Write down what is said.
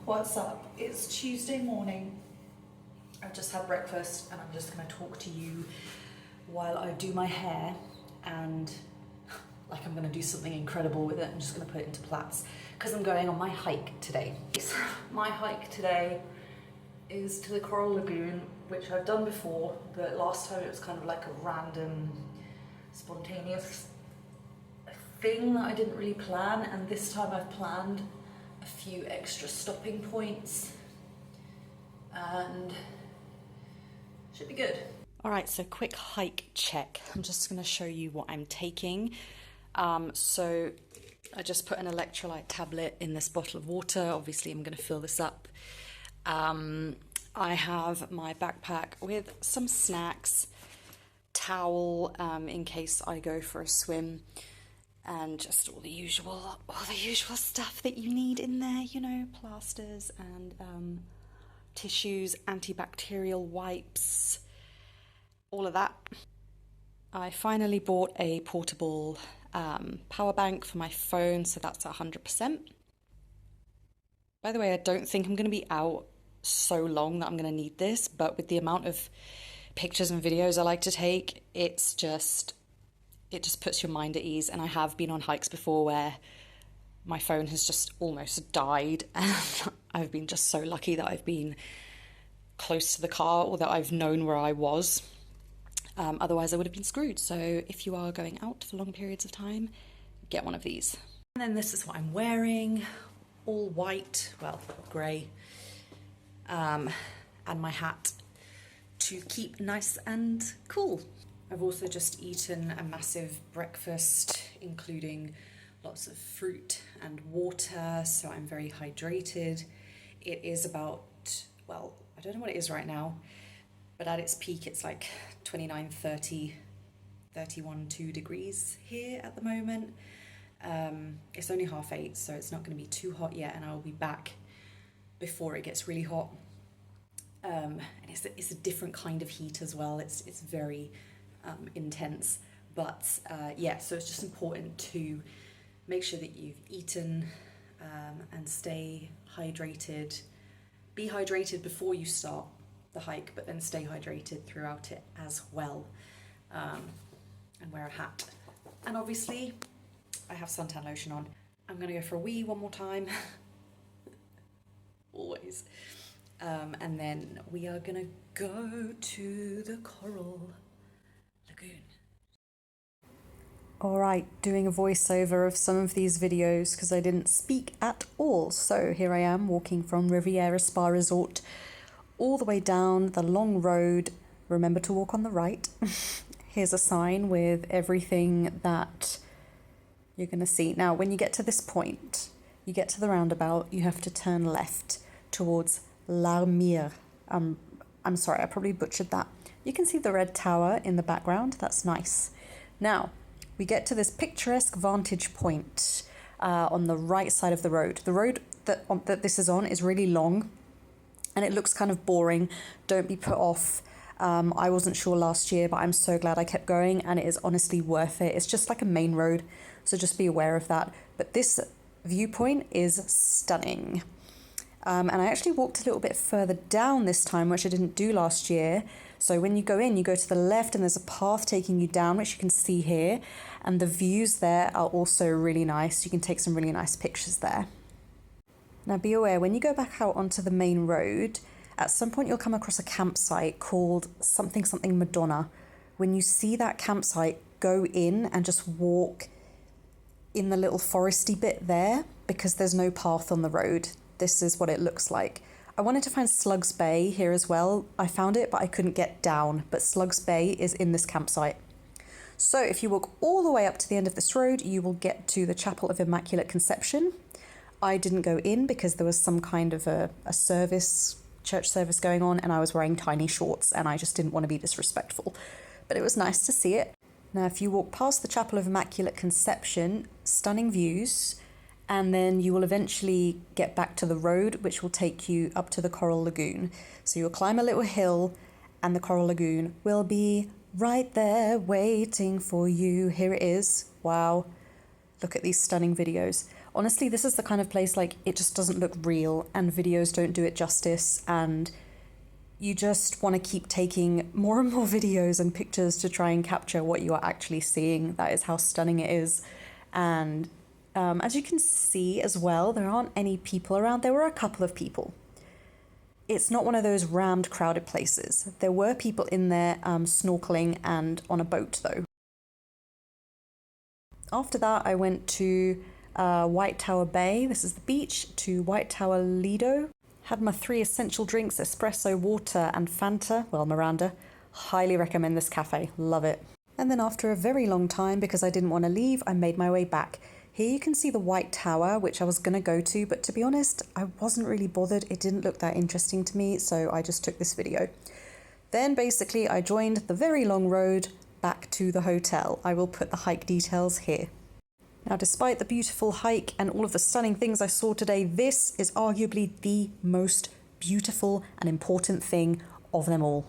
What's up? It's Tuesday morning. I've just had breakfast and I'm just going to talk to you while I do my hair, and like I'm going to do something incredible with it. I'm just going to put it into plaits because I'm going on my hike today. My hike today is to the Coral Lagoon, which I've done before, but last time it was kind of like a random, spontaneous thing that I didn't really plan, and this time I've planned a few extra stopping points and should be good. All right, so quick hike check. I'm just going to show you what I'm taking. So I just put an electrolyte tablet in this bottle of water. Obviously I'm going to fill this up. I have my backpack with some snacks, towel in case I go for a swim, and just all the usual stuff that you need in there, you know, plasters and tissues, antibacterial wipes, all of that. I finally bought a portable power bank for my phone, so that's 100%. By the way, I don't think I'm going to be out so long that I'm going to need this, but with the amount of pictures and videos I like to take, it just puts your mind at ease. And I have been on hikes before where my phone has just almost died, and I've been just so lucky that I've been close to the car or that I've known where I was. Otherwise I would have been screwed. So if you are going out for long periods of time, get one of these. And then this is what I'm wearing, all white, well, grey, and my hat to keep nice and cool. I've also just eaten a massive breakfast, including lots of fruit and water, so I'm very hydrated. It is about, well, I don't know what it is right now, but at its peak it's like 29, 30, 31, 2 degrees here at the moment. It's only 8:30, so it's not going to be too hot yet, and I'll be back before it gets really hot. And it's a different kind of heat as well. It's very intense, but yeah, so it's just important to make sure that you've eaten and stay hydrated. Be hydrated before you start the hike, but then stay hydrated throughout it as well, and wear a hat. And obviously I have suntan lotion on. I'm gonna go for a wee one more time always, and then we are gonna go to the Coral Lagoon. Alright, doing a voiceover of some of these videos because I didn't speak at all. So here I am walking from Riviera Spa Resort all the way down the long road. Remember to walk on the right. Here's a sign with everything that you're going to see. Now, when you get to this point, you get to the roundabout, you have to turn left towards L'Armire. I'm sorry, I probably butchered that. You can see the red tower in the background. That's nice. Now, we get to this picturesque vantage point on the right side of the road. The road that this is on is really long, and it looks kind of boring. Don't be put off. I wasn't sure last year, but I'm so glad I kept going, and it is honestly worth it. It's just like a main road, so just be aware of that. But this viewpoint is stunning. And I actually walked a little bit further down this time, which I didn't do last year. So when you go in, you go to the left and there's a path taking you down, which you can see here. And the views there are also really nice. You can take some really nice pictures there. Now be aware, when you go back out onto the main road, at some point you'll come across a campsite called something Madonna. When you see that campsite, go in and just walk in the little foresty bit there, because there's no path on the road. This is what it looks like. I wanted to find Slugs Bay here as well. I found it, but I couldn't get down. But Slugs Bay is in this campsite. So if you walk all the way up to the end of this road, you will get to the Chapel of Immaculate Conception. I didn't go in because there was some kind of a church service going on, and I was wearing tiny shorts and I just didn't want to be disrespectful. But it was nice to see it. Now, if you walk past the Chapel of Immaculate Conception, stunning views, and then you will eventually get back to the road, which will take you up to the Coral Lagoon. So you'll climb a little hill, and the Coral Lagoon will be right there waiting for you. Here it is. Wow. Look at these stunning videos. Honestly, this is the kind of place, like, it just doesn't look real and videos don't do it justice, and you just want to keep taking more and more videos and pictures to try and capture what you are actually seeing. That is how stunning it is. And as you can see as well, there aren't any people around. There were a couple of people. It's not one of those rammed, crowded places. There were people in there snorkeling and on a boat, though. After that, I went to White Tower Bay, this is the beach, to White Tower Lido. Had my 3 essential drinks, espresso, water and Fanta, well, Miranda. Highly recommend this cafe, love it. And then after a very long time, because I didn't want to leave, I made my way back. Here you can see the White Tower, which I was going to go to, but to be honest, I wasn't really bothered. It didn't look that interesting to me, so I just took this video. Then basically I joined the very long road back to the hotel. I will put the hike details here. Now, despite the beautiful hike and all of the stunning things I saw today, this is arguably the most beautiful and important thing of them all.